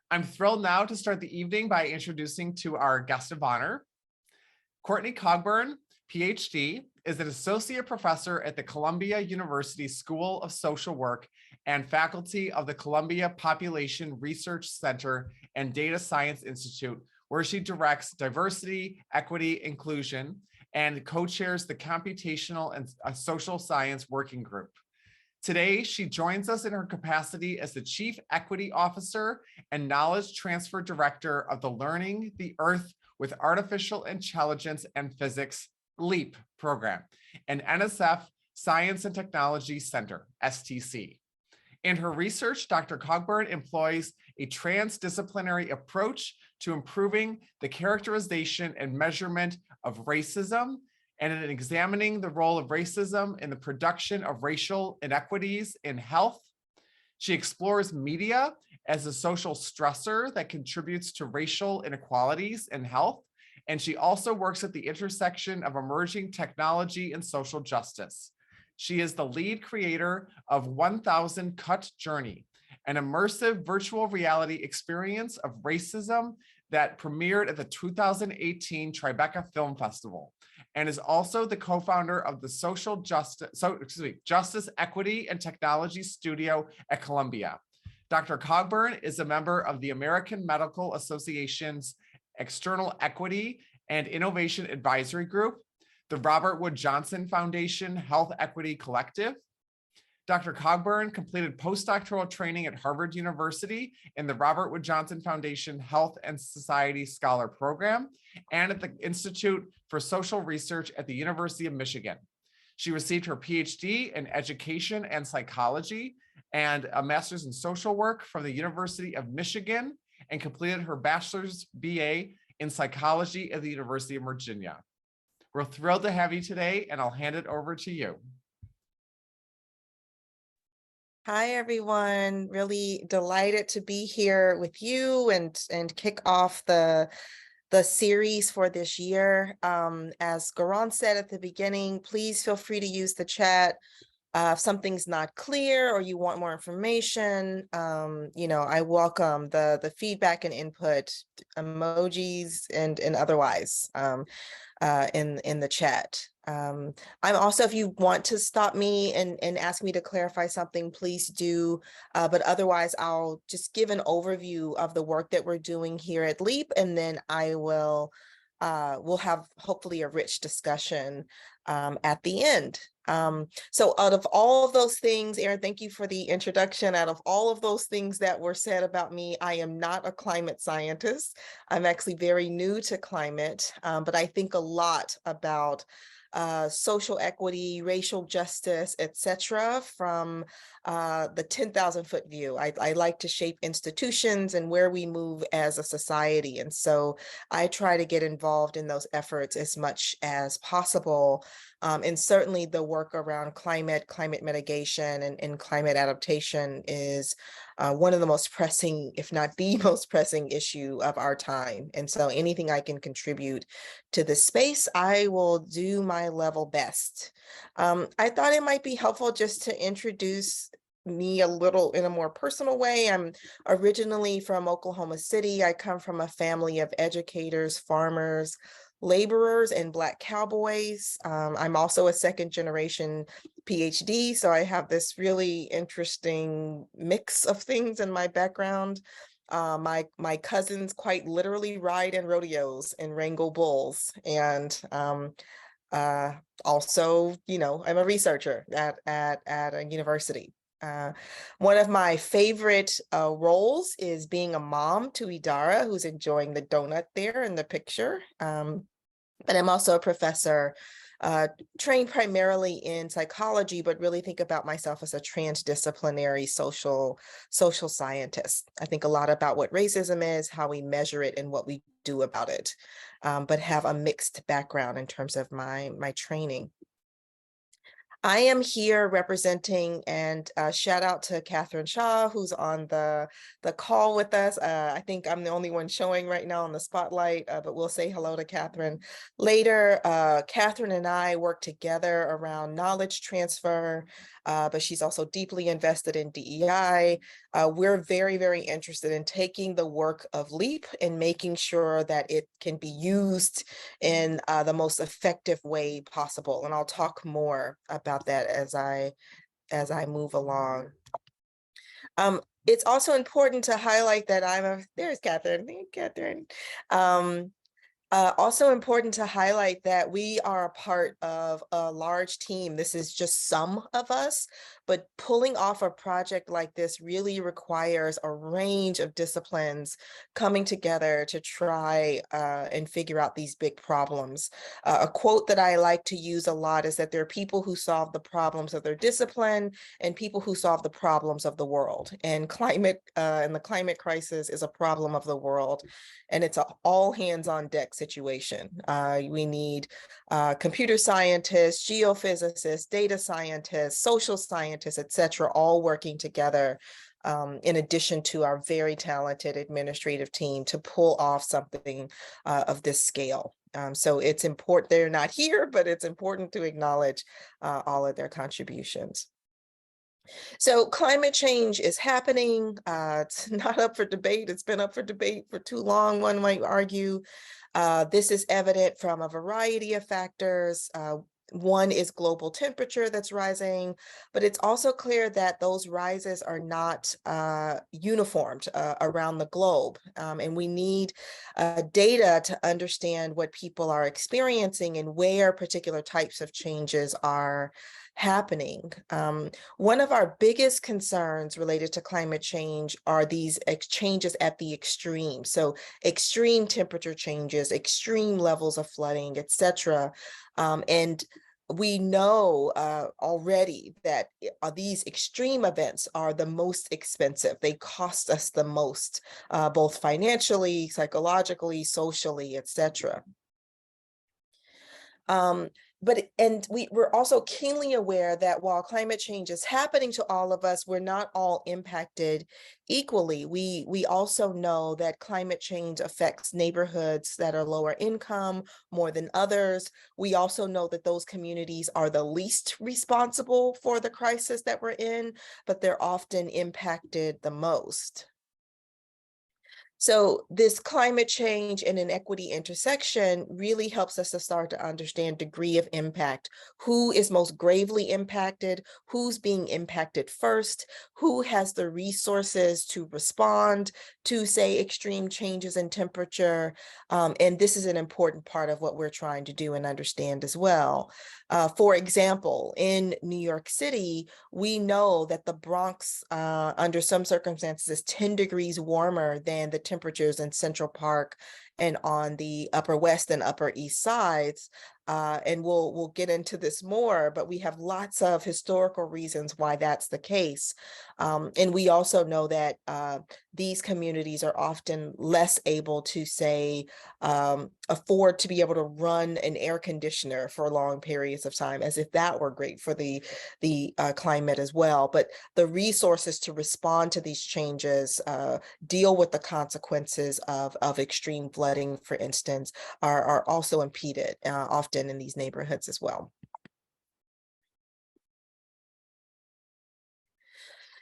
I'm thrilled now to start the evening by introducing to our guest of honor. Courtney Cogburn, PhD, is an associate professor at the Columbia University School of Social Work and faculty of the Columbia Population Research Center and Data Science Institute, where she directs diversity, equity, inclusion, and co-chairs the Computational and Social Science Working Group. Today, she joins us in her capacity as the Chief Equity Officer and Knowledge Transfer Director of the Learning the Earth with Artificial Intelligence and Physics LEAP program, an NSF Science and Technology Center, STC. In her research, Dr. Cogburn employs a transdisciplinary approach to improving the characterization and measurement of racism and in examining the role of racism in the production of racial inequities in health. She explores media as a social stressor that contributes to racial inequalities in health, and she also works at the intersection of emerging technology and social justice. She is the lead creator of 1000 Cut Journey, an immersive virtual reality experience of racism that premiered at the 2018 Tribeca Film Festival, and is also the co-founder of the Justice, Equity, and Technology Studio at Columbia. Dr. Cogburn is a member of the American Medical Association's External Equity and Innovation Advisory Group, the Robert Wood Johnson Foundation Health Equity Collective. Dr. Cogburn completed postdoctoral training at Harvard University in the Robert Wood Johnson Foundation Health and Society Scholar Program and at the Institute for Social Research at the University of Michigan. She received her PhD in Education and Psychology and a master's in social work from the University of Michigan and completed her bachelor's BA in psychology at the University of Virginia. We're thrilled to have you today, and I'll hand it over to you. Hi, everyone. Really delighted to be here with you and kick off the series for this year. As Garan said at the beginning, please feel free to use the chat. If something's not clear or you want more information, I welcome the feedback and input, emojis and otherwise in the chat. I'm also, if you want to stop me and ask me to clarify something, please do. But otherwise, I'll just give an overview of the work that we're doing here at LEAP, and then we'll have hopefully a rich discussion at the end. So out of all of those things, Erin, thank you for the introduction. Out of all of those things that were said about me, I am not a climate scientist. I'm actually very new to climate, but I think a lot about social equity, racial justice, etc., from the 10,000-foot view. I like to shape institutions and where we move as a society. And so I try to get involved in those efforts as much as possible. And certainly the work around climate mitigation and climate adaptation is one of the most pressing, if not the most pressing issue of our time. And so anything I can contribute to this space, I will do my level best. I thought it might be helpful just to introduce me a little in a more personal way. I'm originally from Oklahoma City. I come from a family of educators, farmers, laborers, and Black cowboys. I'm also a second generation PhD, so I have this really interesting mix of things in my background. My cousins quite literally ride in rodeos and wrangle bulls, and also, I'm a researcher at a university. One of my favorite roles is being a mom to Idara, who's enjoying the donut there in the picture. But I'm also a professor, trained primarily in psychology, but really think about myself as a transdisciplinary social scientist. I think a lot about what racism is, how we measure it, and what we do about it, but have a mixed background in terms of my training. I am here representing, and shout out to Catherine Shaw, who's on the call with us. I think I'm the only one showing right now on the spotlight, but we'll say hello to Catherine later. Catherine and I work together around knowledge transfer but she's also deeply invested in DEI. We're very, very interested in taking the work of LEAP and making sure that it can be used in the most effective way possible. And I'll talk more about that as I move along. It's also important to highlight that there's Catherine. Hey, Catherine. Also important to highlight that we are a part of a large team. This is just some of us, but pulling off a project like this really requires a range of disciplines coming together to try and figure out these big problems. A quote that I like to use a lot is that there are people who solve the problems of their discipline and people who solve the problems of the world. And the climate crisis is a problem of the world. And it's an all hands on deck situation. We need computer scientists, geophysicists, data scientists, social scientists, et cetera, all working together in addition to our very talented administrative team to pull off something of this scale. So it's important, they're not here, but it's important to acknowledge all of their contributions. So climate change is happening. It's not up for debate. It's been up for debate for too long, one might argue. This is evident from a variety of factors. One is global temperature that's rising, but it's also clear that those rises are not uniformed around the globe. And we need data to understand what people are experiencing and where particular types of changes are happening. One of our biggest concerns related to climate change are these changes at the extreme. So extreme temperature changes, extreme levels of flooding, et cetera. And we know already that these extreme events are the most expensive. They cost us the most, both financially, psychologically, socially, et cetera. We're also keenly aware that while climate change is happening to all of us, we're not all impacted equally. We also know that climate change affects neighborhoods that are lower income more than others. We also know that those communities are the least responsible for the crisis that we're in, but they're often impacted the most. So this climate change and inequity intersection really helps us to start to understand degree of impact. Who is most gravely impacted? Who's being impacted first? Who has the resources to respond to, say, extreme changes in temperature? And this is an important part of what we're trying to do and understand as well. For example, in New York City, we know that the Bronx, under some circumstances, is 10 degrees warmer than the temperatures in Central Park and on the Upper West and Upper East sides. And we'll get into this more, but we have lots of historical reasons why that's the case. And we also know that these communities are often less able to, say, afford to be able to run an air conditioner for long periods of time, as if that were great for the climate as well. But the resources to respond to these changes, deal with the consequences of extreme flooding, for instance, are also impeded often in these neighborhoods as well.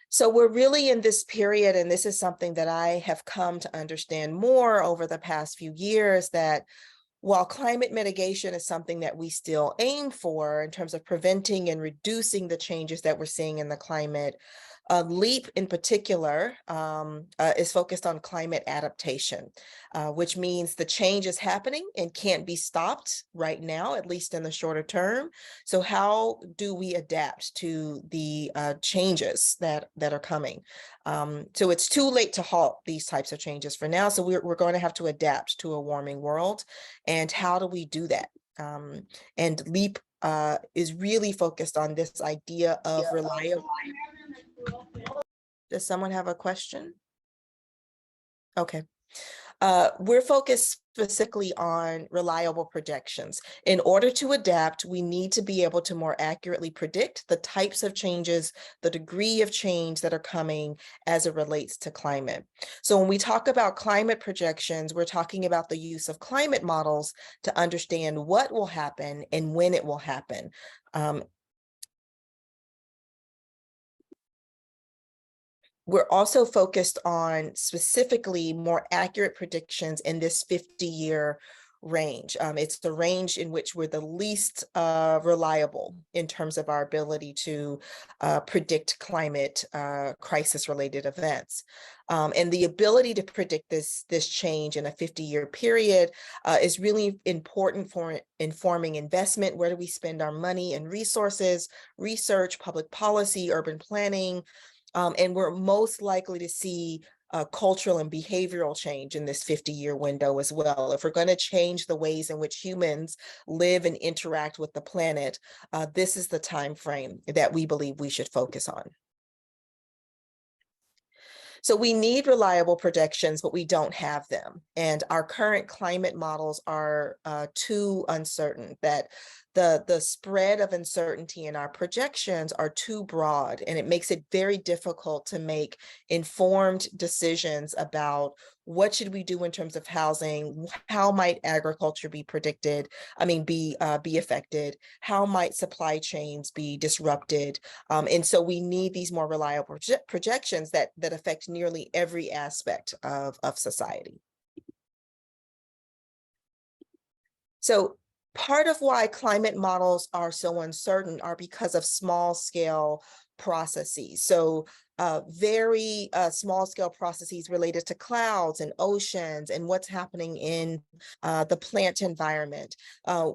So we're really in this period, and this is something that I have come to understand more over the past few years, that while climate mitigation is something that we still aim for in terms of preventing and reducing the changes that we're seeing in the climate, LEAP in particular is focused on climate adaptation, which means the change is happening and can't be stopped right now, at least in the shorter term. So how do we adapt to the changes that are coming? So it's too late to halt these types of changes for now. So we're going to have to adapt to a warming world. And how do we do that? And LEAP is really focused on this idea of reliable. Does someone have a question? Okay. We're focused specifically on reliable projections. In order to adapt, we need to be able to more accurately predict the types of changes, the degree of change that are coming as it relates to climate. So when we talk about climate projections, we're talking about the use of climate models to understand what will happen and when it will happen. We're also focused on specifically more accurate predictions in this 50-year range. It's the range in which we're the least reliable in terms of our ability to predict climate crisis-related events. And the ability to predict this change in a 50-year period is really important for informing investment. Where do we spend our money and resources, research, public policy, urban planning, and we're most likely to see cultural and behavioral change in this 50-year window as well. If we're going to change the ways in which humans live and interact with the planet, this is the time frame that we believe we should focus on. So we need reliable projections, but we don't have them. And our current climate models are too uncertain, that the spread of uncertainty in our projections are too broad, and it makes it very difficult to make informed decisions about what should we do in terms of housing, how might agriculture be be affected, how might supply chains be disrupted. And so we need these more reliable projections that affect nearly every aspect of society. So part of why climate models are so uncertain are because of small scale processes. So very small scale processes related to clouds and oceans and what's happening in the plant environment.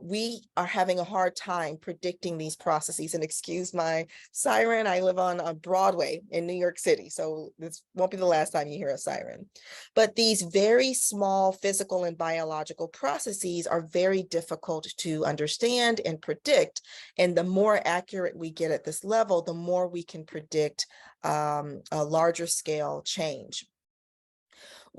We are having a hard time predicting these processes. And excuse my siren, I live on Broadway in New York City, so this won't be the last time you hear a siren. But these very small physical and biological processes are very difficult to understand and predict. And the more accurate we get at this level, the more we can predict a larger scale change.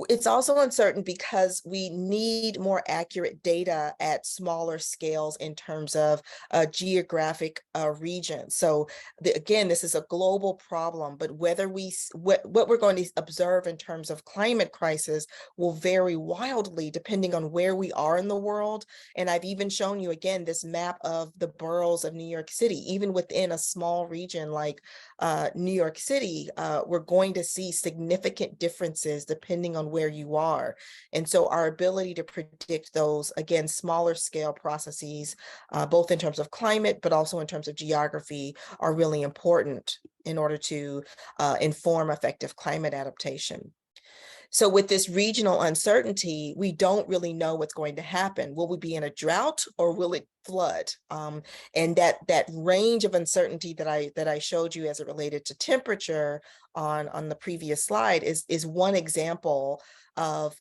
It's also uncertain because we need more accurate data at smaller scales in terms of geographic regions. So again, this is a global problem, but whether what we're going to observe in terms of climate crisis will vary wildly depending on where we are in the world. And I've even shown you again this map of the boroughs of New York City. Even within a small region like New York City, we're going to see significant differences depending on where you are. And so our ability to predict those, again, smaller scale processes, both in terms of climate, but also in terms of geography, are really important in order to inform effective climate adaptation. So with this regional uncertainty, we don't really know what's going to happen. Will we be in a drought or will it flood? And that range of uncertainty that I showed you as it related to temperature on the previous slide is one example of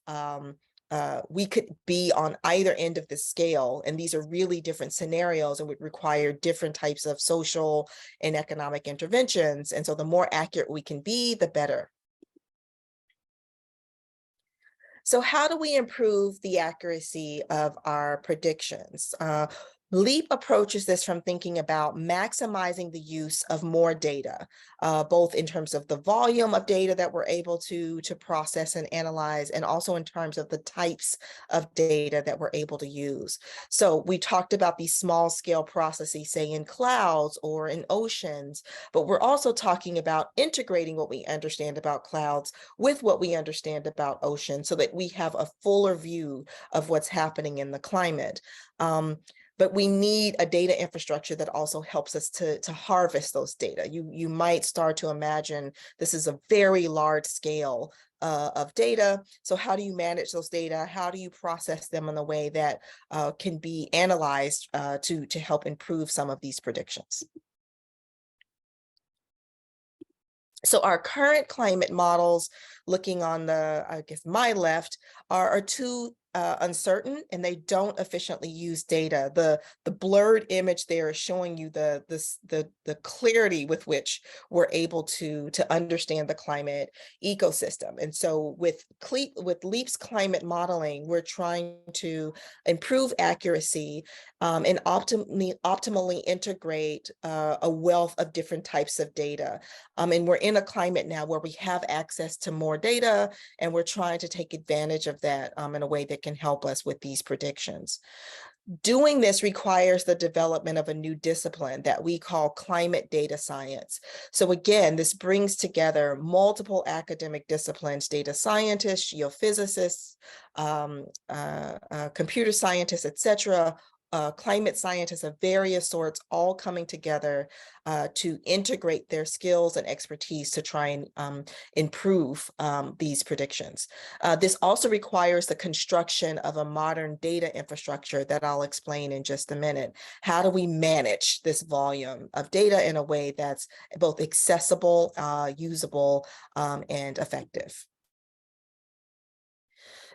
we could be on either end of the scale, and these are really different scenarios and would require different types of social and economic interventions. And so the more accurate we can be, the better. So how do we improve the accuracy of our predictions? LEAP approaches this from thinking about maximizing the use of more data, both in terms of the volume of data that we're able to process and analyze, and also in terms of the types of data that we're able to use. So we talked about these small scale processes, say in clouds or in oceans, but we're also talking about integrating what we understand about clouds with what we understand about oceans so that we have a fuller view of what's happening in the climate. But we need a data infrastructure that also helps us to harvest those data. You might start to imagine this is a very large scale of data. So how do you manage those data? How do you process them in a way that can be analyzed to help improve some of these predictions? So our current climate models, looking on the, I guess, my left, are too uncertain, and they don't efficiently use data. The blurred image there is showing you the clarity with which we're able to understand the climate ecosystem. And so with LEAP's climate modeling, we're trying to improve accuracy and optimally integrate a wealth of different types of data. And we're in a climate now where we have access to more data, and we're trying to take advantage of that in a way that that can help us with these predictions. Doing this requires the development of a new discipline that we call climate data science. So again, this brings together multiple academic disciplines: data scientists, geophysicists, computer scientists, etc., climate scientists of various sorts, all coming together to integrate their skills and expertise to try and improve these predictions. This also requires the construction of a modern data infrastructure that I'll explain in just a minute. How do we manage this volume of data in a way that's both accessible, usable, and effective?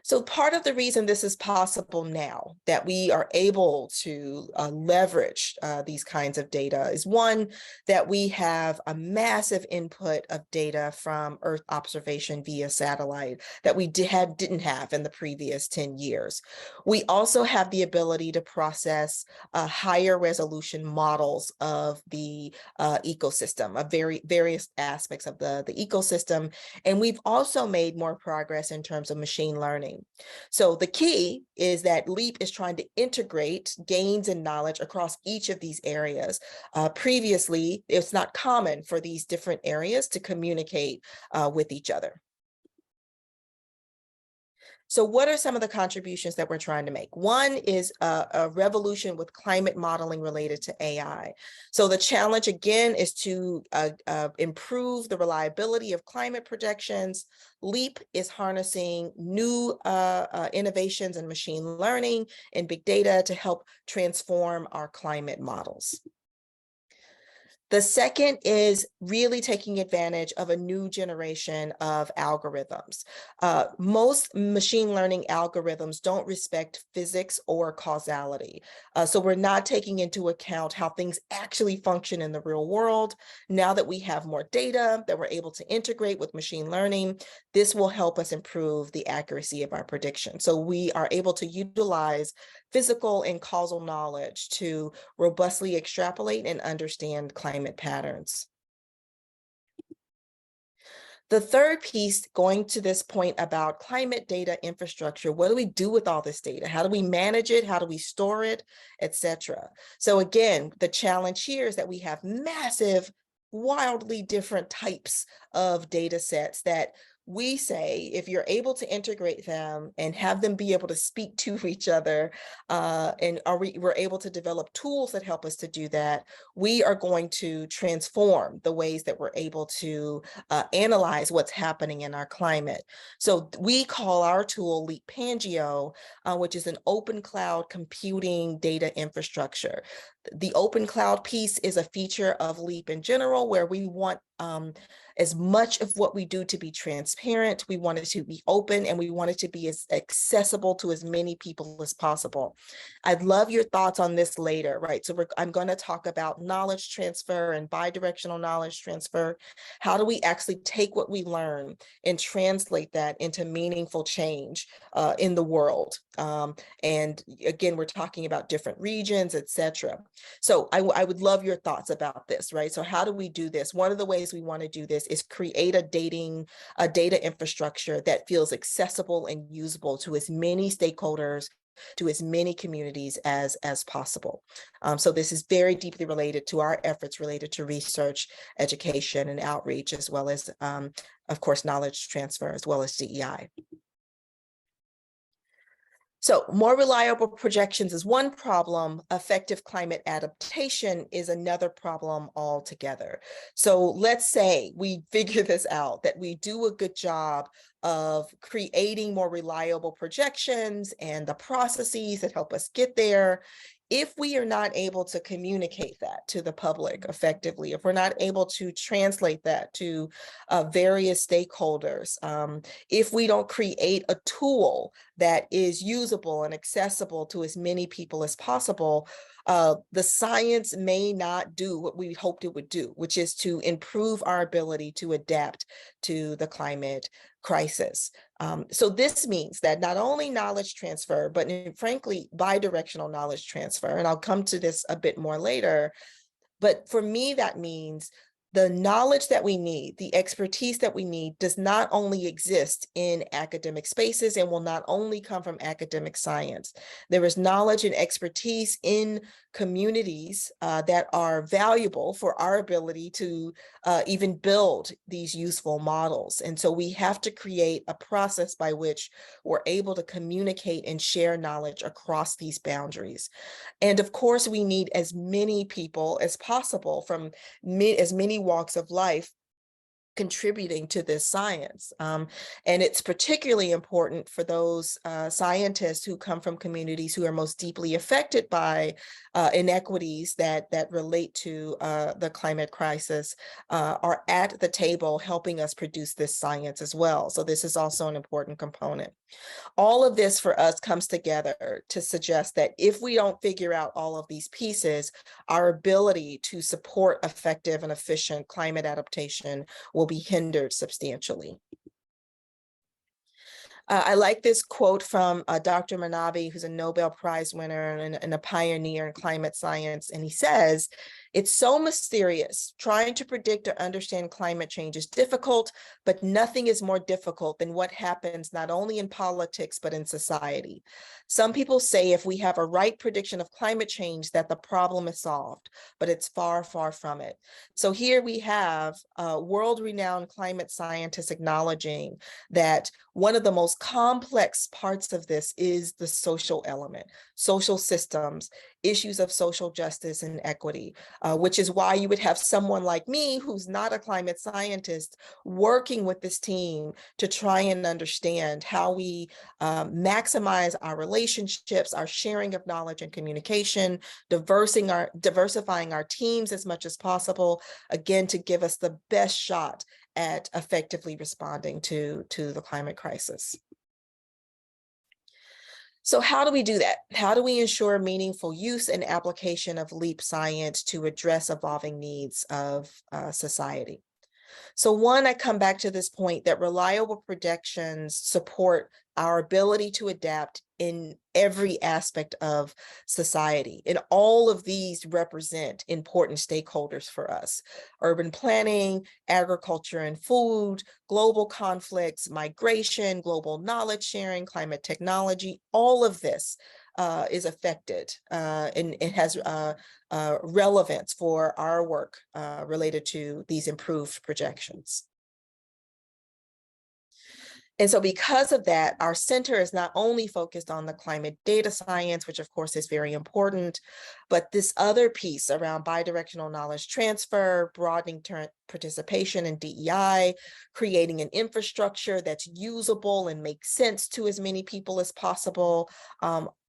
So part of the reason this is possible now, that we are able to leverage these kinds of data, is one, that we have a massive input of data from Earth observation via satellite that we didn't have in the previous 10 years. We also have the ability to process higher resolution models of the ecosystem, of various aspects of the ecosystem. And we've also made more progress in terms of machine learning. So the key is that LEAP is trying to integrate gains in knowledge across each of these areas. Previously, it's not common for these different areas to communicate with each other. So what are some of the contributions that we're trying to make? One is a revolution with climate modeling related to AI. So the challenge, again, is to improve the reliability of climate projections. LEAP is harnessing new innovations in machine learning and big data to help transform our climate models. The second is really taking advantage of a new generation of algorithms. Most machine learning algorithms don't respect physics or causality. So we're not taking into account how things actually function in the real world. Now that we have more data that we're able to integrate with machine learning, this will help us improve the accuracy of our prediction. So we are able to utilize physical and causal knowledge to robustly extrapolate and understand climate patterns. The third piece, going to this point about climate data infrastructure, what do we do with all this data? How do we manage it? How do we store it, etc.? So again, the challenge here is that we have massive, wildly different types of data sets that we say, if you're able to integrate them and have them be able to speak to each other, and we're able to develop tools that help us to do that, we are going to transform the ways that we're able to analyze what's happening in our climate. So we call our tool Leap Pangeo, which is an open cloud computing data infrastructure. The open cloud piece is a feature of LEAP in general, where we want as much of what we do to be transparent. We want it to be open, and we want it to be as accessible to as many people as possible. I'd love your thoughts on this later, right? So I'm going to talk about knowledge transfer and bidirectional knowledge transfer. How do we actually take what we learn and translate that into meaningful change in the world? And again, we're talking about different regions, etc. So I would love your thoughts about this, right? So how do we do this? One of the ways we want to do this is create a data infrastructure that feels accessible and usable to as many stakeholders, to as many communities as possible. So this is very deeply related to our efforts related to research, education, and outreach, as well as, of course, knowledge transfer, as well as DEI. So more reliable projections is one problem. Effective climate adaptation is another problem altogether. So let's say we figure this out, that we do a good job of creating more reliable projections and the processes that help us get there. If we are not able to communicate that to the public effectively, if we're not able to translate that to various stakeholders, if we don't create a tool that is usable and accessible to as many people as possible, the science may not do what we hoped it would do, which is to improve our ability to adapt to the climate crisis. So this means that not only knowledge transfer, but frankly, bidirectional knowledge transfer, and I'll come to this a bit more later, but for me, that means the knowledge that we need, the expertise that we need does not only exist in academic spaces and will not only come from academic science. There is knowledge and expertise in communities that are valuable for our ability to even build these useful models. And so we have to create a process by which we're able to communicate and share knowledge across these boundaries. And of course, we need as many people as possible from as many walks of life contributing to this science. And it's particularly important for those scientists who come from communities who are most deeply affected by inequities that relate to the climate crisis, are at the table helping us produce this science as well. So this is also an important component. All of this for us comes together to suggest that if we don't figure out all of these pieces, our ability to support effective and efficient climate adaptation will be hindered substantially. I like this quote from Dr. Manabe, who's a Nobel Prize winner and a pioneer in climate science. And he says, "It's so mysterious. Trying to predict or understand climate change is difficult, but nothing is more difficult than what happens not only in politics, but in society. Some people say if we have a right prediction of climate change, that the problem is solved, but it's far, far from it." So here we have world-renowned climate scientists acknowledging that one of the most complex parts of this is the social element, social systems, issues of social justice and equity, which is why you would have someone like me who's not a climate scientist working with this team to try and understand how we maximize our relationships, our sharing of knowledge and communication, diversifying our teams as much as possible, again, to give us the best shot at effectively responding to the climate crisis. So how do we do that? How do we ensure meaningful use and application of LEAP science to address evolving needs of society? So one, I come back to this point that reliable projections support our ability to adapt in every aspect of society. And all of these represent important stakeholders for us: urban planning, agriculture and food, global conflicts, migration, global knowledge sharing, climate technology. All of this is affected and it has relevance for our work related to these improved projections. And so because of that, our center is not only focused on the climate data science, which of course is very important, but this other piece around bidirectional knowledge transfer, broadening participation in DEI, creating an infrastructure that's usable and makes sense to as many people as possible,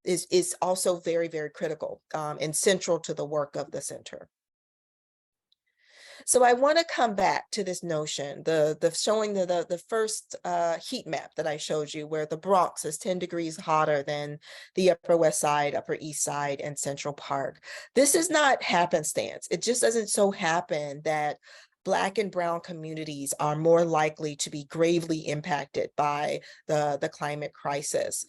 is also very, very critical and central to the work of the center. So I want to come back to this notion, showing the first heat map that I showed you, where the Bronx is 10 degrees hotter than the Upper West Side, Upper East Side, and Central Park. This is not happenstance. It just doesn't so happen that Black and Brown communities are more likely to be gravely impacted by the climate crisis.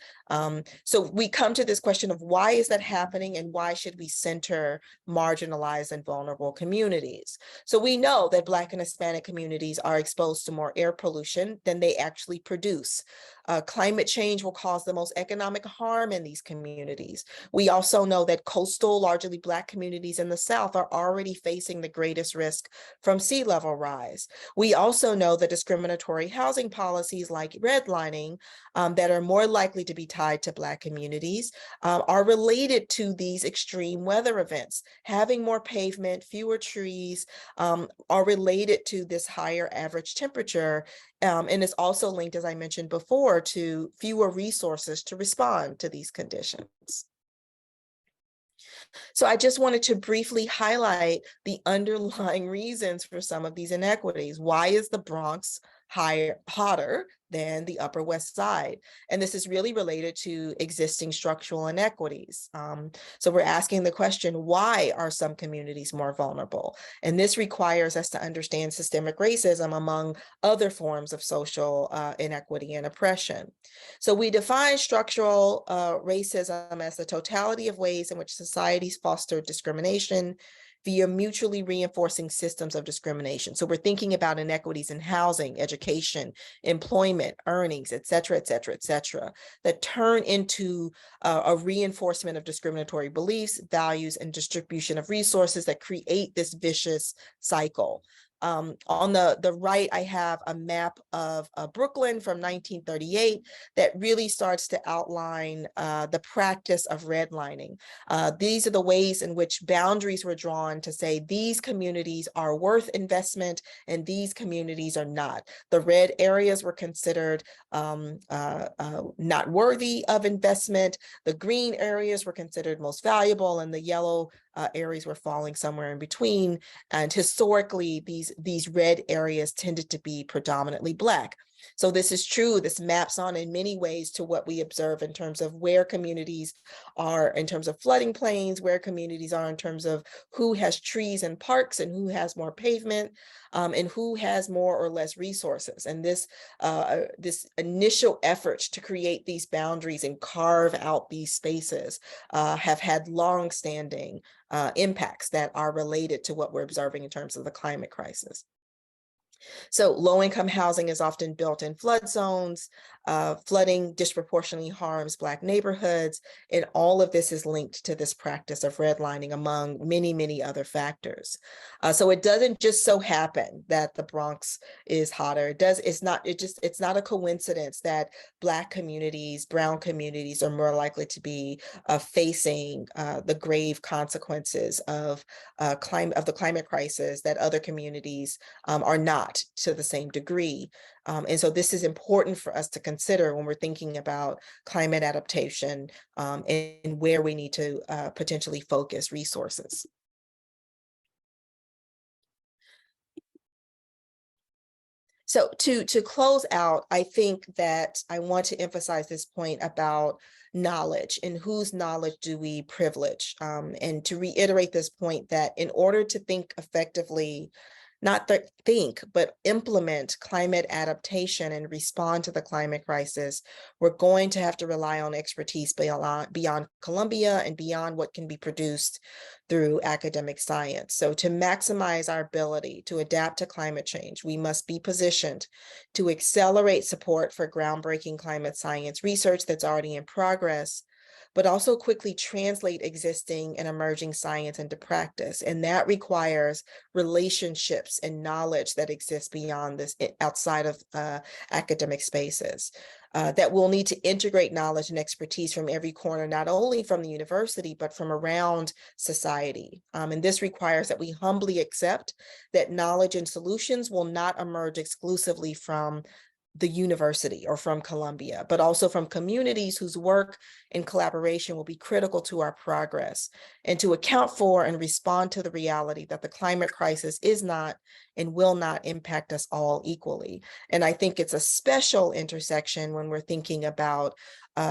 So we come to this question of why is that happening and why should we center marginalized and vulnerable communities? So we know that Black and Hispanic communities are exposed to more air pollution than they actually produce. Climate change will cause the most economic harm in these communities. We also know that coastal, largely Black communities in the South are already facing the greatest risk from sea level rise. We also know that discriminatory housing policies like redlining that are more likely to be tied to Black communities are related to these extreme weather events. Having more pavement, fewer trees are related to this higher average temperature. And it's also linked, as I mentioned before, to fewer resources to respond to these conditions. So I just wanted to briefly highlight the underlying reasons for some of these inequities. Why is the Bronx hotter than the Upper West Side? And this is really related to existing structural inequities. So we're asking the question, why are some communities more vulnerable? And this requires us to understand systemic racism among other forms of social inequity and oppression. So we define structural racism as the totality of ways in which societies foster discrimination, via mutually reinforcing systems of discrimination. So we're thinking about inequities in housing, education, employment, earnings, et cetera, that turn into a reinforcement of discriminatory beliefs, values, and distribution of resources that create this vicious cycle. On the right, I have a map of Brooklyn from 1938 that really starts to outline the practice of redlining. These are the ways in which boundaries were drawn to say these communities are worth investment and these communities are not. The red areas were considered not worthy of investment. The green areas were considered most valuable, and the yellow areas were falling somewhere in between. And historically, these red areas tended to be predominantly Black. So this is true. This maps on in many ways to what we observe in terms of where communities are in terms of flooding plains, where communities are in terms of who has trees and parks and who has more pavement, and who has more or less resources. And this initial effort to create these boundaries and carve out these spaces have had long-standing impacts that are related to what we're observing in terms of the climate crisis. So low-income housing is often built in flood zones. Flooding disproportionately harms Black neighborhoods, and all of this is linked to this practice of redlining among many, many other factors. So it doesn't just so happen that the Bronx is hotter. It's not a coincidence that Black communities, brown communities are more likely to be facing the grave consequences of the climate crisis that other communities are not to the same degree. And so this is important for us to consider when we're thinking about climate adaptation and where we need to potentially focus resources. So to close out, I think that I want to emphasize this point about knowledge and whose knowledge do we privilege, and to reiterate this point that in order to think effectively, not think, but implement climate adaptation and respond to the climate crisis, we're going to have to rely on expertise beyond Columbia and beyond what can be produced through academic science. So to maximize our ability to adapt to climate change, we must be positioned to accelerate support for groundbreaking climate science research that's already in progress, but also quickly translate existing and emerging science into practice. And that requires relationships and knowledge that exist beyond this, outside of academic spaces. That we'll need to integrate knowledge and expertise from every corner, not only from the university, but from around society. And this requires that we humbly accept that knowledge and solutions will not emerge exclusively from the university or from Columbia, but also from communities whose work and collaboration will be critical to our progress, and to account for and respond to the reality that the climate crisis is not and will not impact us all equally. And I think it's a special intersection when we're thinking about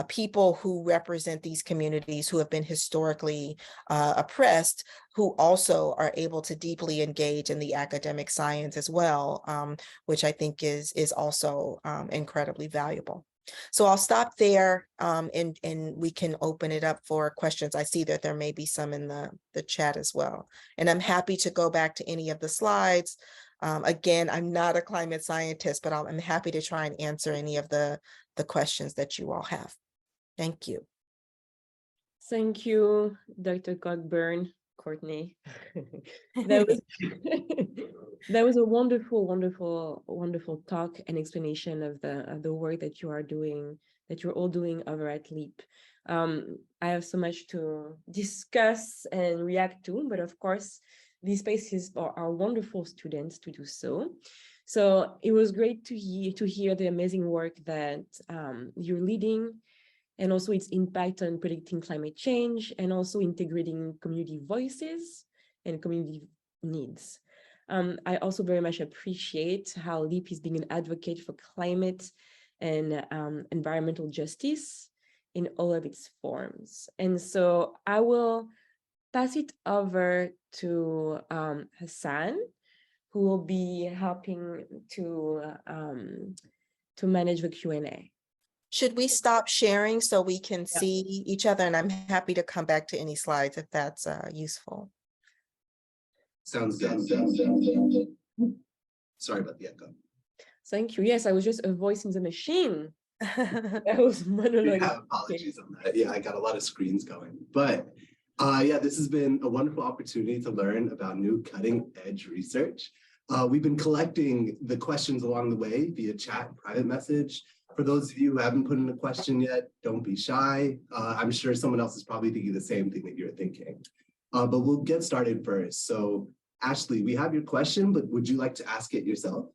people who represent these communities who have been historically oppressed, who also are able to deeply engage in the academic science as well, which I think is also incredibly valuable. So I'll stop there, and we can open it up for questions. I see that there may be some in the chat as well. And I'm happy to go back to any of the slides. Again, I'm not a climate scientist, but I'm happy to try and answer any of the questions that you all have. Thank you. Thank you, Dr. Cockburn, Courtney. That was a wonderful, wonderful, wonderful talk and explanation of the work that you are doing, that you're all doing over at LEAP. I have so much to discuss and react to, but of course, these spaces are wonderful students to do so. So it was great to hear the amazing work that you're leading, and also its impact on predicting climate change, and also integrating community voices and community needs. I also very much appreciate how LEAP is being an advocate for climate and environmental justice in all of its forms. And so I will pass it over to Hassan, who will be helping to manage the Q&A. Should we stop sharing so we can see each other? And I'm happy to come back to any slides if that's useful. Sounds good. Sorry about the echo. Thank you. Yes, I was just a voice in the machine. That was monologue. Yeah, apologies on that. Yeah, I got a lot of screens going. But yeah, this has been a wonderful opportunity to learn about new cutting edge research. We've been collecting the questions along the way via chat and private message. For those of you who haven't put in a question yet, don't be shy. I'm sure someone else is probably thinking the same thing that you're thinking. But we'll get started first. So Ashley, we have your question, but would you like to ask it yourself?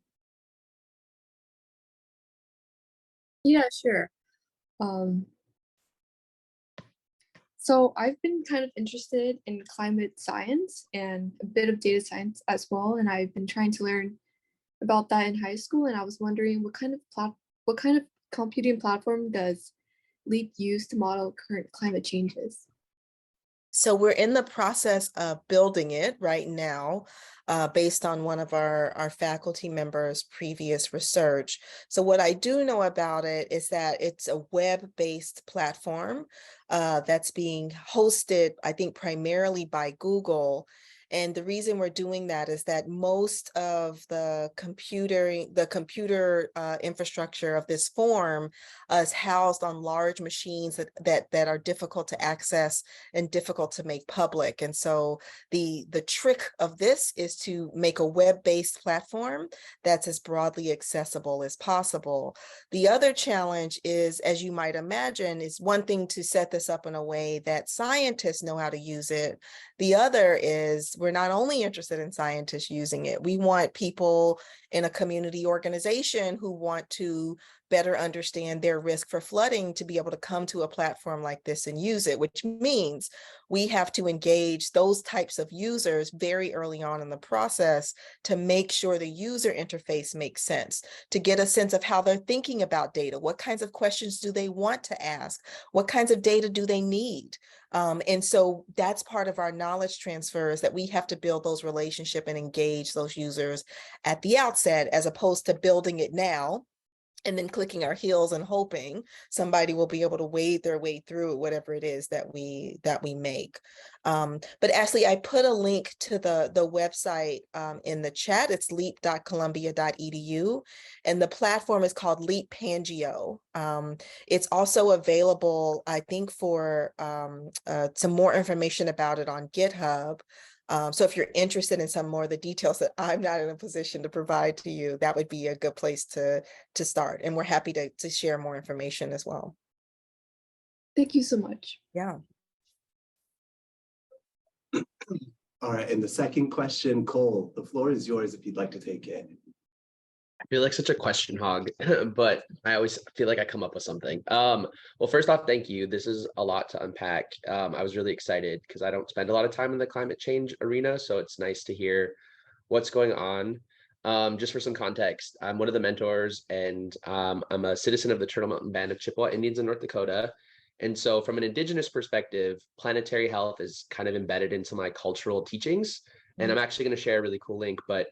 Yeah, sure. So I've been kind of interested in climate science and a bit of data science as well, and I've been trying to learn about that in high school. And I was wondering what kind of computing platform does LEAP use to model current climate changes? So we're in the process of building it right now, based on one of our faculty members' previous research. So what I do know about it is that it's a web-based platform that's being hosted, I think, primarily by Google. And the reason we're doing that is that most of the computer infrastructure of this form is housed on large machines that are difficult to access and difficult to make public. And so the trick of this is to make a web-based platform that's as broadly accessible as possible. The other challenge is, as you might imagine, is one thing to set this up in a way that scientists know how to use it. The other is we're not only interested in scientists using it, we want people in a community organization who want to better understand their risk for flooding to be able to come to a platform like this and use it, which means we have to engage those types of users very early on in the process to make sure the user interface makes sense, to get a sense of how they're thinking about data. What kinds of questions do they want to ask? What kinds of data do they need? And so that's part of our knowledge transfer, is that we have to build those relationships and engage those users at the outset, as opposed to building it now and then clicking our heels and hoping somebody will be able to wade their way through whatever it is that we make. But Ashley, I put a link to the website in the chat. It's leap.columbia.edu, and the platform is called Leap Pangeo. It's also available, I think, for some more information about it on GitHub. So if you're interested in some more of the details that I'm not in a position to provide to you, that would be a good place to start. And we're happy to share more information as well. Thank you so much. Yeah. All right, and the second question, Cole, the floor is yours if you'd like to take it. I feel like such a question hog, but I always feel like I come up with something. Well, first off, thank you. This is a lot to unpack. I was really excited because I don't spend a lot of time in the climate change arena, so it's nice to hear what's going on. Just for some context, I'm one of the mentors, and I'm a citizen of the Turtle Mountain Band of Chippewa Indians in North Dakota. And so from an Indigenous perspective, planetary health is kind of embedded into my cultural teachings. And I'm actually going to share a really cool link, but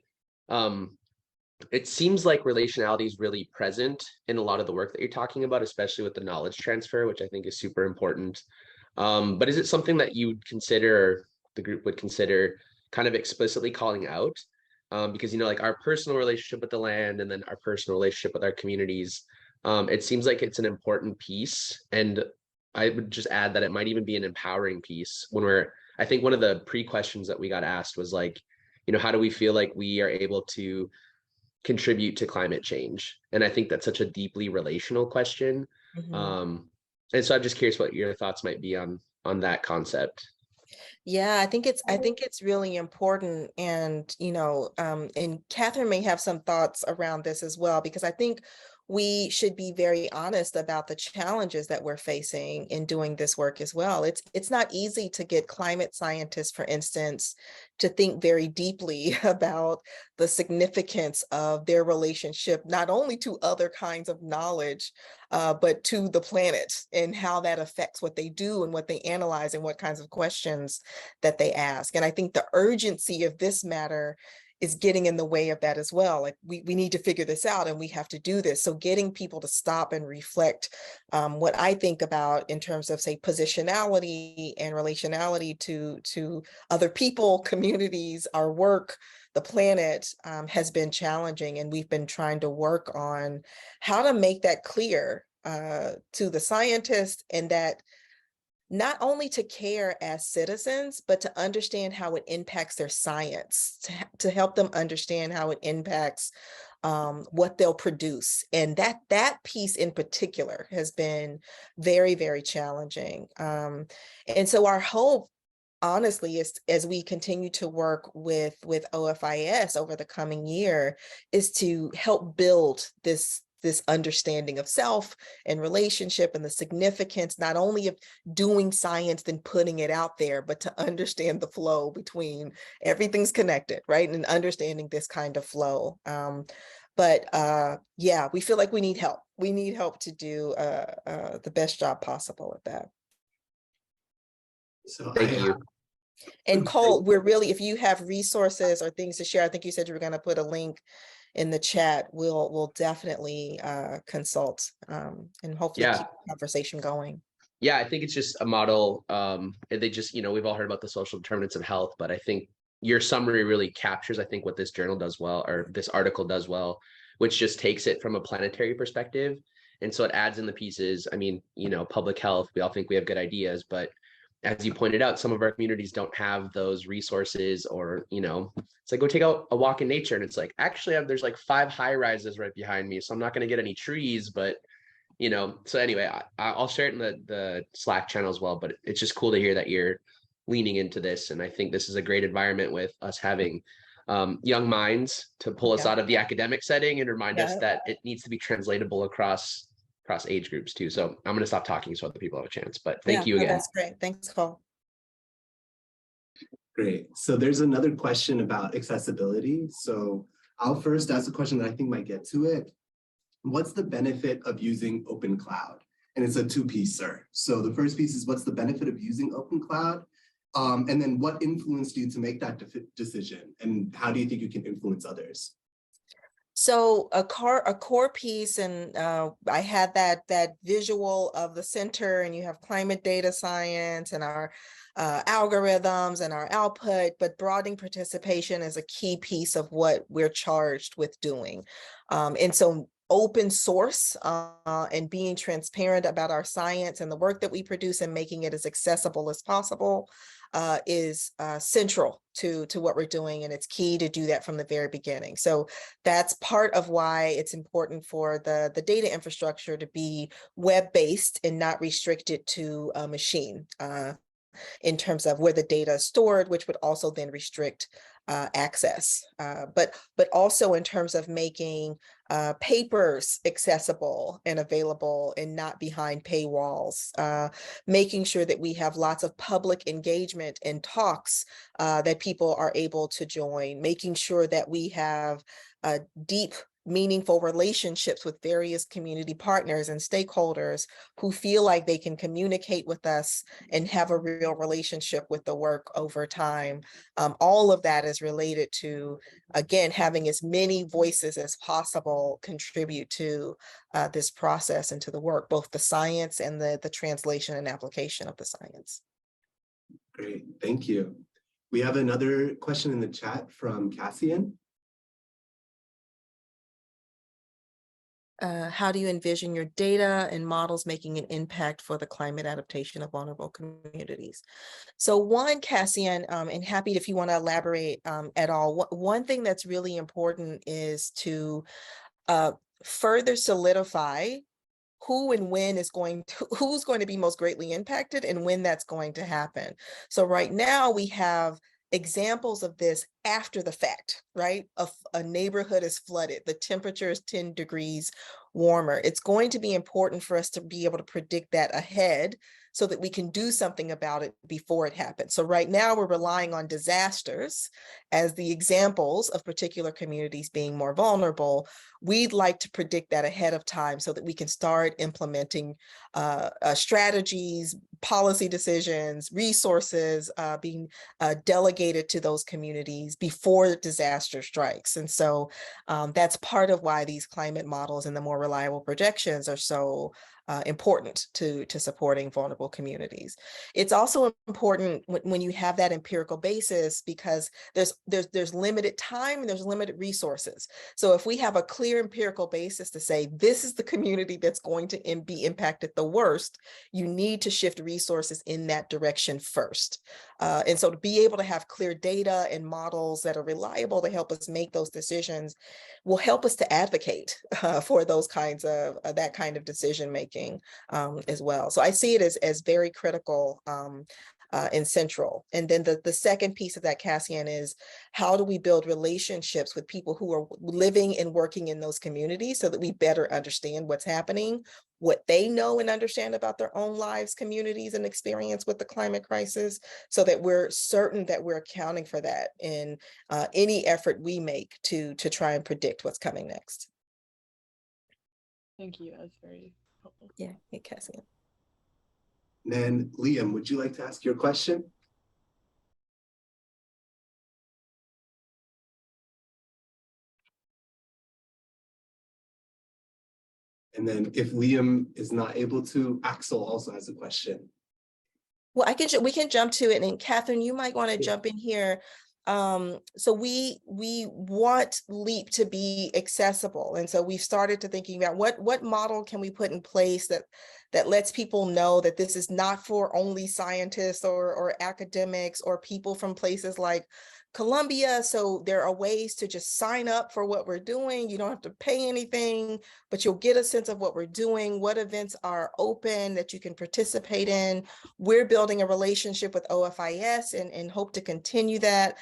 it seems like relationality is really present in a lot of the work that you're talking about, especially with the knowledge transfer, which I think is super important. But is it something that you'd consider, or the group would consider, kind of explicitly calling out? Because, you know, like our personal relationship with the land and then our personal relationship with our communities, it seems like it's an important piece. And I would just add that it might even be an empowering piece when I think one of the pre-questions that we got asked was like, you know, how do we feel like we are able to contribute to climate change? And I think that's such a deeply relational question. And so I'm just curious what your thoughts might be on that concept. Yeah, I think it's really important. And, you know, and Catherine may have some thoughts around this as well, because I think we should be very honest about the challenges that we're facing in doing this work as well. It's not easy to get climate scientists, for instance, to think very deeply about the significance of their relationship, not only to other kinds of knowledge, but to the planet, and how that affects what they do and what they analyze and what kinds of questions that they ask. And I think the urgency of this matter is getting in the way of that as well. Like we need to figure this out and we have to do this. So getting people to stop and reflect what I think about in terms of, say, positionality and relationality to other people, communities, our work, the planet has been challenging. And we've been trying to work on how to make that clear to the scientists, and that not only to care as citizens, but to understand how it impacts their science, to help them understand how it impacts what they'll produce. And that piece in particular has been very, very challenging. And so our hope, honestly, is as we continue to work with OFIS over the coming year, is to help build this understanding of self and relationship and the significance not only of doing science and putting it out there, but to understand the flow between everything's connected, right? And understanding this kind of flow. Yeah, we feel like we need help. We need help to do the best job possible at that. So Thank you. And Cole, we're really, if you have resources or things to share, I think you said you were going to put a link in the chat, we'll definitely consult and hopefully keep the conversation going. Yeah, I think it's just a model. They just, we've all heard about the social determinants of health, but I think your summary really captures, I think, what this journal does well, or this article does well, which just takes it from a planetary perspective. And so it adds in the pieces. I mean, public health, we all think we have good ideas, but as you pointed out, some of our communities don't have those resources, or, it's like, go take a walk in nature. And it's like, actually, there's like 5 high rises right behind me, so I'm not going to get any trees, but, so anyway, I'll share it in the Slack channel as well, but it's just cool to hear that you're leaning into this. And I think this is a great environment with us having young minds to pull us out of the academic setting and remind us that it needs to be translatable across age groups too. So I'm going to stop talking so other people have a chance, but thank you again. That's great. Thanks, Cole. Great. So there's another question about accessibility. So I'll first ask a question that I think might get to it. What's the benefit of using open cloud? And it's a 2-piecer. So the first piece is, what's the benefit of using open cloud? And then what influenced you to make that decision? And how do you think you can influence others? So a core piece, and I had that visual of the center, and you have climate data science and our algorithms and our output, but broadening participation is a key piece of what we're charged with doing. And so open source and being transparent about our science and the work that we produce and making it as accessible as possible is central to what we're doing, and it's key to do that from the very beginning. So that's part of why it's important for the data infrastructure to be web-based and not restricted to a machine in terms of where the data is stored, which would also then restrict access, but also in terms of making papers accessible and available and not behind paywalls, making sure that we have lots of public engagement and talks that people are able to join, making sure that we have deep, meaningful relationships with various community partners and stakeholders who feel like they can communicate with us and have a real relationship with the work over time. All of that is related to, again, having as many voices as possible contribute to this process and to the work, both the science and the translation and application of the science. Great, thank you. We have another question in the chat from Cassian. How do you envision your data and models making an impact for the climate adaptation of vulnerable communities? So one, Cassian, and happy if you want to elaborate at all, one thing that's really important is to further solidify who and when is who's going to be most greatly impacted and when that's going to happen. So right now we have examples of this after the fact, right? A neighborhood is flooded, the temperature is 10 degrees warmer. It's going to be important for us to be able to predict that ahead so that we can do something about it before it happens. So right now we're relying on disasters as the examples of particular communities being more vulnerable. We'd like to predict that ahead of time so that we can start implementing strategies, policy decisions, resources being delegated to those communities before disaster strikes. And so that's part of why these climate models and the more reliable projections are so important to supporting vulnerable communities. It's also important when you have that empirical basis, because there's limited time and there's limited resources. So if we have a clear empirical basis to say, this is the community that's going to be impacted the worst, you need to shift resources in that direction first. And so to be able to have clear data and models that are reliable to help us make those decisions will help us to advocate for those kinds of that kind of decision making as well. So I see it as very critical and central. And then the second piece of that, Cassian, is how do we build relationships with people who are living and working in those communities so that we better understand what's happening, what they know and understand about their own lives, communities, and experience with the climate crisis, so that we're certain that we're accounting for that in any effort we make to try and predict what's coming next. Thank you. That's very helpful. Yeah, hey, Cassian. And then Liam, would you like to ask your question? And then if Liam is not able to, Axel also has a question. Well, we can jump to it, and Catherine, you might want to Yeah. jump in here. So we want LEAP to be accessible, and so we've started to thinking about what model can we put in place that lets people know that this is not for only scientists or academics or people from places like Columbia. So there are ways to just sign up for what we're doing. You don't have to pay anything, but you'll get a sense of what we're doing, what events are open that you can participate in. We're building a relationship with OFIS and hope to continue that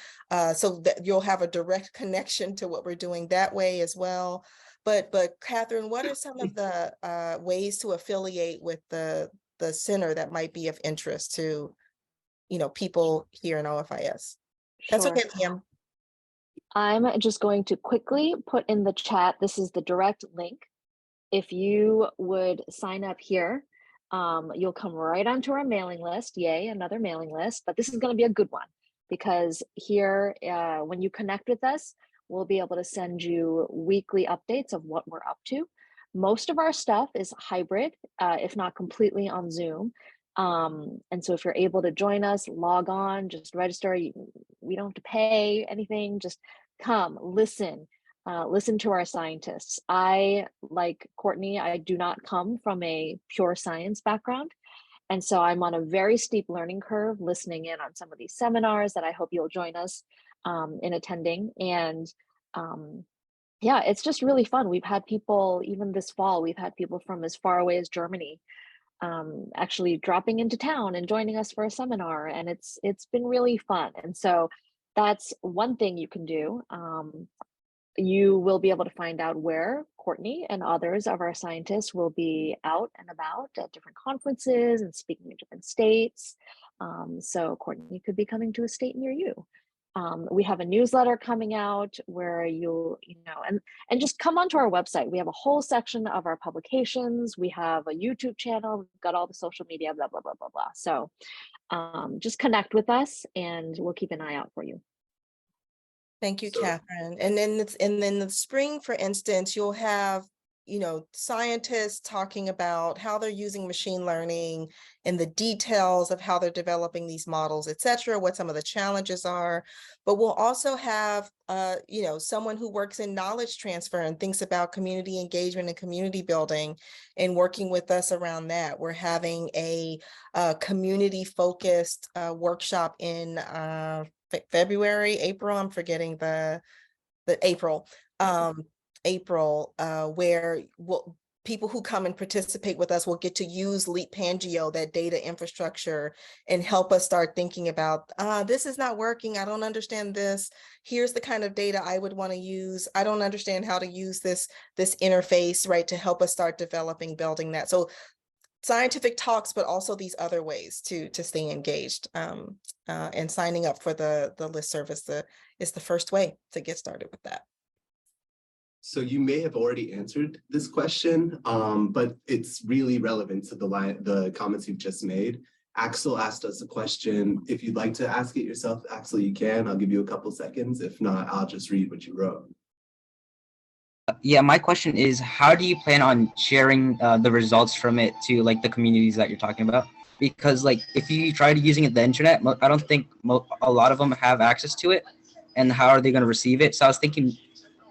so that you'll have a direct connection to what we're doing that way as well. But Catherine, what are some of the ways to affiliate with the center that might be of interest to, people here in OFIS? That's Sure. okay, Liam. I'm just going to quickly put in the chat. This is the direct link. If you would sign up here, you'll come right onto our mailing list. Yay, another mailing list. But this is going to be a good one, because here, when you connect with us, we'll be able to send you weekly updates of what we're up to. Most of our stuff is hybrid, if not completely on Zoom. And so if you're able to join us, log on, just register. We don't have to pay anything. Just come, listen to our scientists. I, like Courtney, I do not come from a pure science background. And so I'm on a very steep learning curve listening in on some of these seminars that I hope you'll join us in attending. And yeah, it's just really fun. We've had people, even this fall, we've had people from as far away as Germany actually dropping into town and joining us for a seminar, and it's been really fun. And so that's one thing you can do. You will be able to find out where Courtney and others of our scientists will be out and about at different conferences and speaking in different states. So Courtney could be coming to a state near you. We have a newsletter coming out where you'll, and just come onto our website. We have a whole section of our publications. We have a YouTube channel. We've got all the social media, blah, blah, blah, blah, blah. So just connect with us and we'll keep an eye out for you. Thank you, Catherine. And then in the spring, for instance, you'll have, scientists talking about how they're using machine learning and the details of how they're developing these models, et cetera, what some of the challenges are. But we'll also have, someone who works in knowledge transfer and thinks about community engagement and community building and working with us around that. We're having a community-focused workshop in April, I'm forgetting the April, where people who come and participate with us will get to use Leap Pangeo, that data infrastructure, and help us start thinking about, this is not working. I don't understand this. Here's the kind of data I would want to use. I don't understand how to use this interface, right, to help us start building that. So scientific talks, but also these other ways to stay engaged. And signing up for the listserv is the first way to get started with that. So you may have already answered this question, but it's really relevant to the comments you've just made. Axel asked us a question. If you'd like to ask it yourself, Axel, you can. I'll give you a couple seconds. If not, I'll just read what you wrote. Yeah, my question is, how do you plan on sharing the results from it to like the communities that you're talking about? Because like if you try to using it the internet, I don't think a lot of them have access to it, and how are they going to receive it? So I was thinking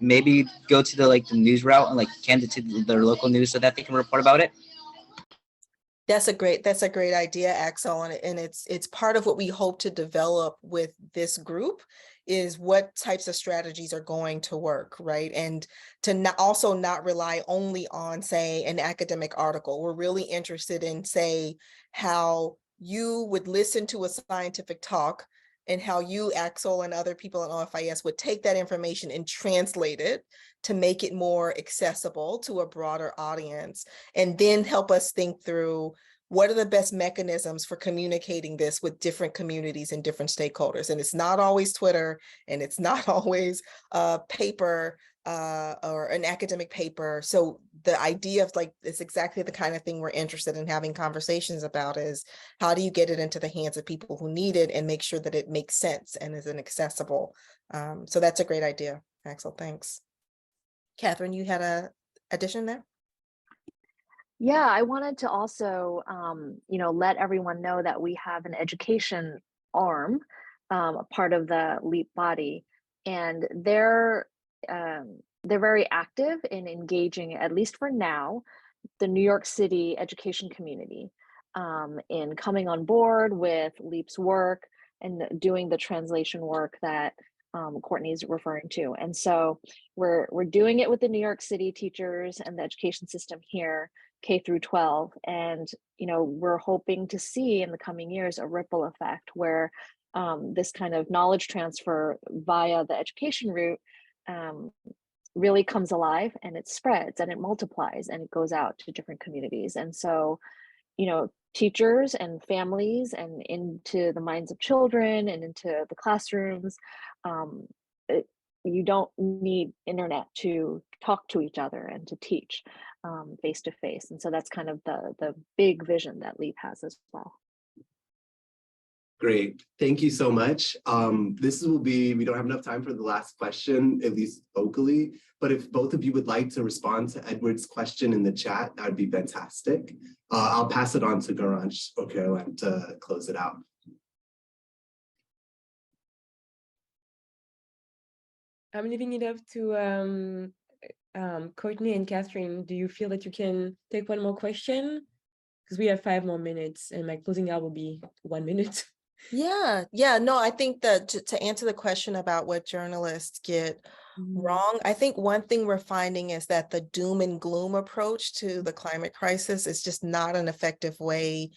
maybe go to the news route and like hand it to their local news so that they can report about it. That's a great idea, Axel, and it's part of what we hope to develop with this group is what types of strategies are going to work, right? And to also not rely only on, say, an academic article. We're really interested in, say, how you would listen to a scientific talk and how you, Axel, and other people at OFIS would take that information and translate it to make it more accessible to a broader audience, and then help us think through what are the best mechanisms for communicating this with different communities and different stakeholders. And it's not always Twitter, and it's not always paper or an academic paper. So the idea of it's exactly the kind of thing we're interested in having conversations about is how do you get it into the hands of people who need it and make sure that it makes sense and is accessible. So that's a great idea, Axel, thanks. Catherine, you had a addition there? Yeah, I wanted to also, let everyone know that we have an education arm, a part of the LEAP body, and they're very active in engaging, at least for now, the New York City education community in coming on board with LEAP's work and doing the translation work that Courtney's referring to. And so we're doing it with the New York City teachers and the education system here, K through 12. And, we're hoping to see in the coming years a ripple effect where this kind of knowledge transfer via the education route really comes alive, and it spreads and it multiplies and it goes out to different communities. And so, teachers and families and into the minds of children and into the classrooms, you don't need internet to talk to each other and to teach face to face. And so that's kind of the big vision that LEAP has as well. Great. Thank you so much. We don't have enough time for the last question, at least vocally, but if both of you would like to respond to Edward's question in the chat, that would be fantastic. I'll pass it on to Garansh or Caroline to close it out. I'm leaving it up to Courtney and Catherine. Do you feel that you can take one more question? Because we have 5 more minutes and my closing out will be 1 minute. Yeah, no, I think that to answer the question about what journalists get wrong, I think one thing we're finding is that the doom and gloom approach to the climate crisis is just not an effective way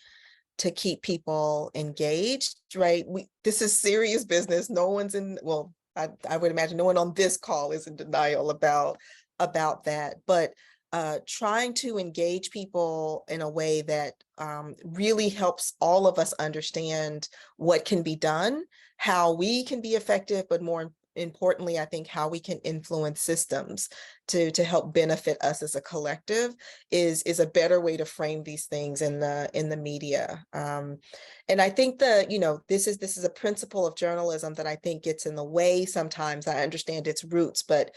to keep people engaged, right? This is serious business. No one's I would imagine no one on this call is in denial about that, but trying to engage people in a way that really helps all of us understand what can be done, how we can be effective, but more importantly, I think how we can influence systems to help benefit us as a collective is a better way to frame these things in the media. And I think that, this is a principle of journalism that I think gets in the way sometimes. I understand its roots, but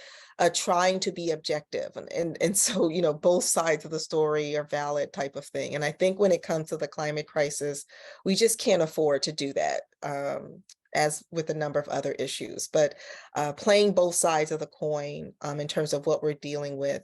trying to be objective. And so, both sides of the story are valid type of thing. And I think when it comes to the climate crisis, we just can't afford to do that. As with a number of other issues, but playing both sides of the coin in terms of what we're dealing with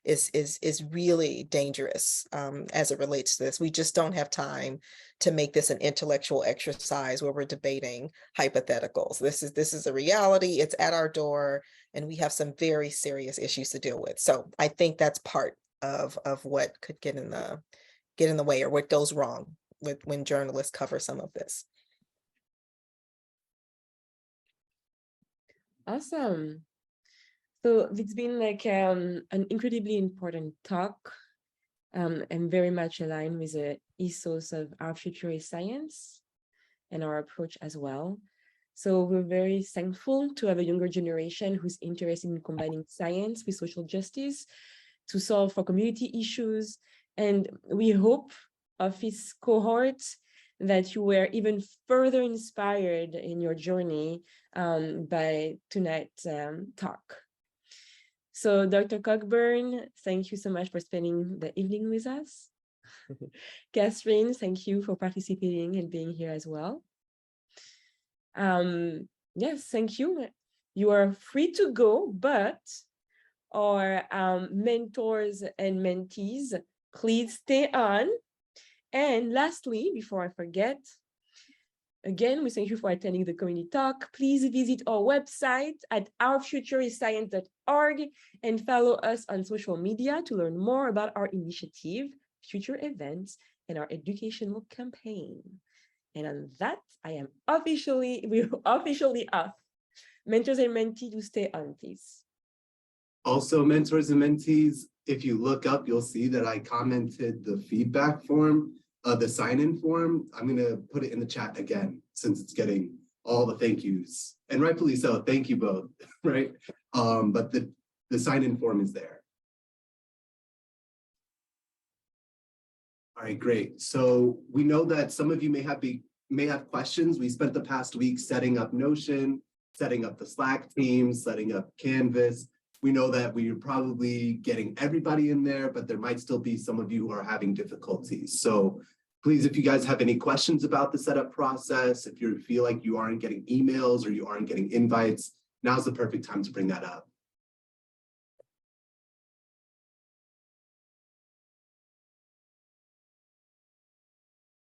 is really dangerous as it relates to this. We just don't have time to make this an intellectual exercise where we're debating hypotheticals. This is a reality. It's at our door, and we have some very serious issues to deal with. So I think that's part of what could get in the way, or what goes wrong when journalists cover some of this. Awesome. So it's been like an incredibly important talk. and very much aligned with the ethos of Our Future is Science and our approach as well. So we're very thankful to have a younger generation who's interested in combining science with social justice to solve for community issues. And we hope, OFIS cohort, that you were even further inspired in your journey by tonight's talk. So Dr. Cockburn, thank you so much for spending the evening with us. Catherine, thank you for participating and being here as well. Yes, thank you. You are free to go, but our mentors and mentees, please stay on. And lastly, before I forget, again, we thank you for attending the community talk. Please visit our website at ourfutureisscience.org and follow us on social media to learn more about our initiative, future events, and our educational campaign. And on that, we're officially off. Mentors and mentees, do stay on, please. Also, mentors and mentees, if you look up, you'll see that I commented the feedback form, the sign-in form. I'm going to put it in the chat again, since it's getting all the thank yous. And rightfully so, thank you both, right? But the sign-in form is there. All right, great. So we know that some of you may have questions. We spent the past week setting up Notion, setting up the Slack teams, setting up Canvas. We know that we're probably getting everybody in there, but there might still be some of you who are having difficulties. So please, if you guys have any questions about the setup process, if you feel like you aren't getting emails or you aren't getting invites, now's the perfect time to bring that up.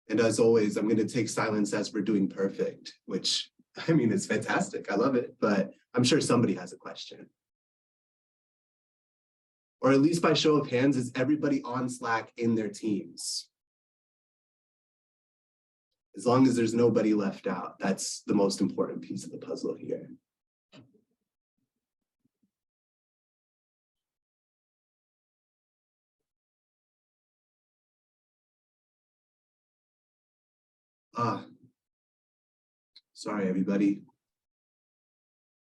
And as always, I'm going to take silence as we're doing perfect, which, I mean, it's fantastic. I love it, but I'm sure somebody has a question. Or at least by show of hands, is everybody on Slack in their teams? As long as there's nobody left out, that's the most important piece of the puzzle here. Sorry, everybody.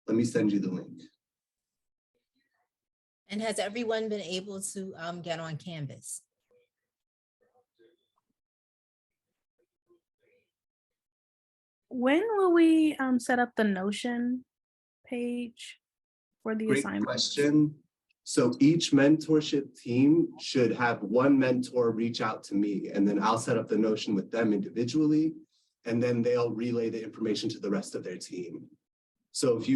Let me send you the link. And has everyone been able to get on Canvas? When will we set up the Notion page for the Great assignment? question. So each mentorship team should have one mentor reach out to me, and then I'll set up the Notion with them individually, and then they'll relay the information to the rest of their team. So if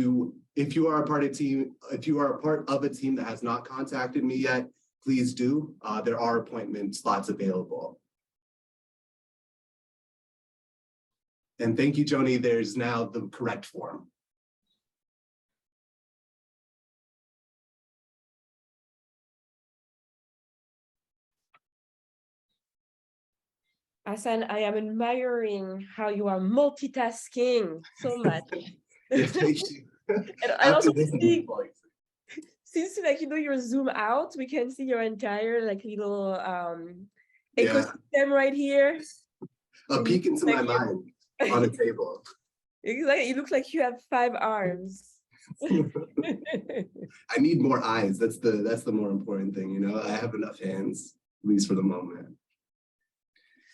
you are a part of a team that has not contacted me yet, please do. There are appointment slots available. And thank you, Joni. There's now the correct form. Aspen, I am admiring how you are multitasking so much. Yeah, thank you. and also since you're zoom out, we can see your entire little ecosystem right here. A peek into my mind on a table. Exactly. It looks like you have 5 arms. I need more eyes. That's the more important thing, you know. I have enough hands, at least for the moment.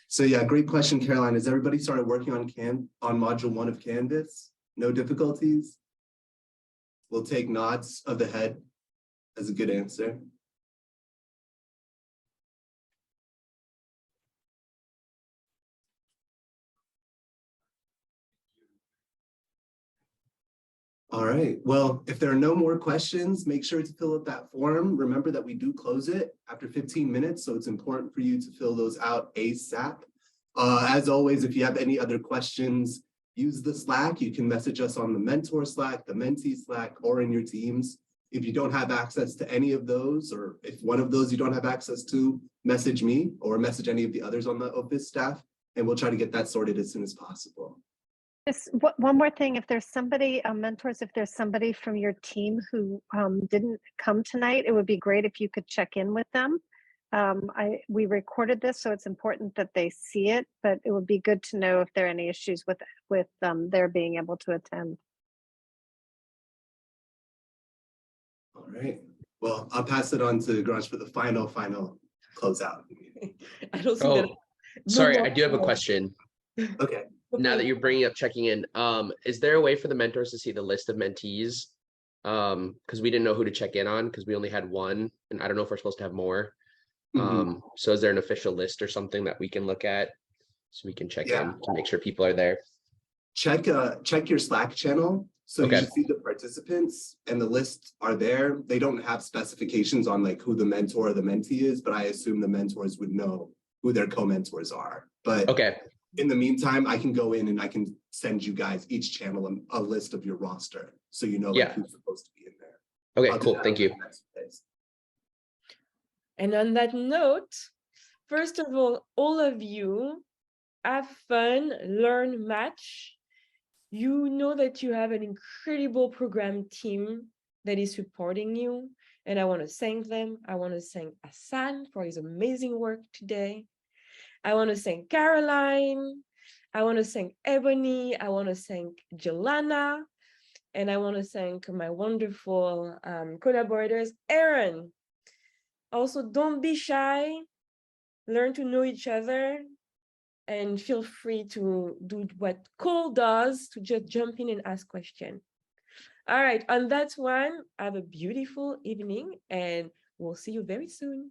So yeah, great question, Caroline. Has everybody started working on module 1 of Canvas? No difficulties? We'll take nods of the head as a good answer. All right, well, if there are no more questions, make sure to fill out that form. Remember that we do close it after 15 minutes, so it's important for you to fill those out ASAP. As always, if you have any other questions, use the Slack. You can message us on the mentor Slack, the mentee Slack, or in your teams. If you don't have access to any of those, or if one of those you don't have access to, message me or message any of the others on the OFIS staff, and we'll try to get that sorted as soon as possible. Just one more thing, if there's somebody, mentors, if there's somebody from your team who didn't come tonight, it would be great if you could check in with them we recorded this, so it's important that they see it, but it would be good to know if there are any issues with their being able to attend. All right. Well, I'll pass it on to Grunge for the final closeout. I don't think that. Oh, sorry, I do have a question. Okay. Now that you're bringing up checking in, is there a way for the mentors to see the list of mentees? Because we didn't know who to check in on because we only had one, and I don't know if we're supposed to have more. So is there an official list or something that we can look at so we can check in to make sure people are there? Check your Slack channel. So you should see the participants and the lists are there. They don't have specifications on like who the mentor or the mentee is, but I assume the mentors would know who their co-mentors are. But in the meantime, I can go in and I can send you guys each channel a list of your roster so you know like, who's supposed to be in there. Okay, cool. Thank you. And on that note, first of all of you, have fun, learn, match. You know that you have an incredible program team that is supporting you. And I want to thank them. I want to thank Aspen for his amazing work today. I want to thank Caroline. I want to thank Ebony. I want to thank Jelana. And I want to thank my wonderful collaborators, Aaron. Also, don't be shy. Learn to know each other. And feel free to do what Cole does, to just jump in and ask questions. All right, on that one, have a beautiful evening and we'll see you very soon.